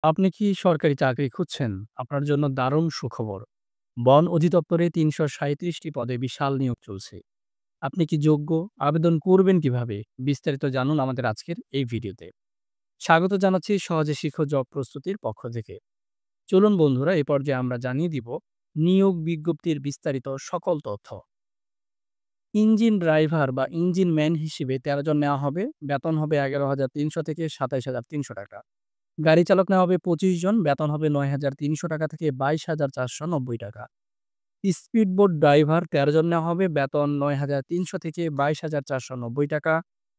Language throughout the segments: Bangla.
আপনি কি সরকারি চাকরি খুঁজছেন? আপনার জন্য দারুণ সুখবর। বন অধিদপ্তরে ৩৩৭ টি পদে বিশাল নিয়োগ চলছে। আপনি কি যোগ্য? আবেদন করবেন কিভাবে? বিস্তারিত জানুন আমাদের আজকের এই ভিডিওতে। স্বাগত জানাচ্ছি সহজে শিখো জব প্রস্তুতির পক্ষ থেকে। চলুন বন্ধুরা এ পর্যায়ে আমরা জানিয়ে দিব নিয়োগ বিজ্ঞপ্তির বিস্তারিত সকল তথ্য। ইঞ্জিন ড্রাইভার বা ইঞ্জিন ম্যান হিসেবে ১৩ জন নেওয়া হবে। বেতন হবে ১১,৩০০ থেকে ২৭,৩০০ টাকা। গাড়ি চালক নেওয়া হবে ২৫ জন, বেতন হবে ৳৯,৩০০ থেকে ৳২২,৪৯০ টাকা। স্পিডবোট ড্রাইভার ১৩ জন নেওয়া হবে, বেতন ৳৯,৩০০ থেকে ৳২২,৪৯০ টাকা।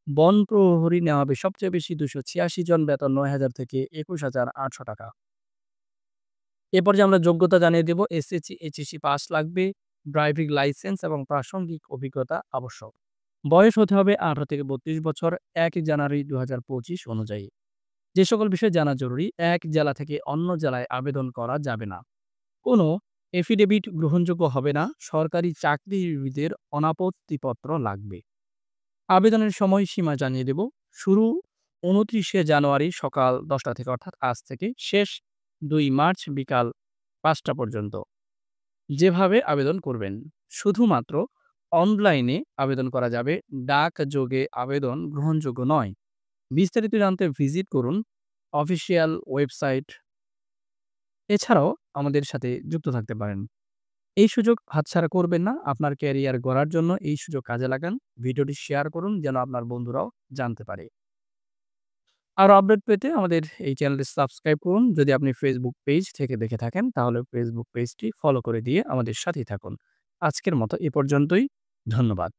বন প্রহরী নেওয়া হবে সবচেয়ে বেশি ২৮৬ জন, বেতন ৯,০০০ থেকে ৳২১,৮০০ টাকা। এরপর যে আমরা যোগ্যতা জানিয়ে দেব, এসএসসি, এইচএসসি পাস লাগবে, ড্রাইভিং লাইসেন্স এবং প্রাসঙ্গিক অভিজ্ঞতা আবশ্যক। বয়স হতে হবে ১৮ থেকে ৩২ বছর, ১ জানুয়ারি ২০২৫ অনুযায়ী। যে সকল বিষয় জানা জরুরি, এক জেলা থেকে অন্য জেলায় আবেদন করা যাবে না। কোনো এফিডেভিট গ্রহণযোগ্য হবে না। সরকারি চাকরিজীবীদের অনাপত্তিপত্র লাগবে। আবেদনের সময়সীমা জানিয়ে দেব। শুরু ২৯শে জানুয়ারি সকাল ১০টা থেকে, অর্থাৎ আজ থেকে। শেষ ২ মার্চ বিকাল ৫টা পর্যন্ত। যেভাবে আবেদন করবেন, শুধুমাত্র অনলাইনে আবেদন করা যাবে। ডাকযোগে আবেদন গ্রহণযোগ্য নয়। বিস্তারিত জানতে ভিজিট করুন অফিসিয়াল ওয়েবসাইট। এছাড়াও আমাদের সাথে যুক্ত থাকতে পারেন। এই সুযোগ হাতছাড়া করবেন না। আপনার ক্যারিয়ার গড়ার জন্য এই সুযোগ কাজে লাগান। ভিডিওটি শেয়ার করুন যেন আপনার বন্ধুরাও জানতে পারে। আরো আপডেট পেতে আমাদের এই চ্যানেলটি সাবস্ক্রাইব করুন। যদি আপনি ফেসবুক পেজ থেকে দেখে থাকেন তাহলে ফেসবুক পেজটি ফলো করে দিয়ে আমাদের সাথেই থাকুন। আজকের মতো এ পর্যন্তই। ধন্যবাদ।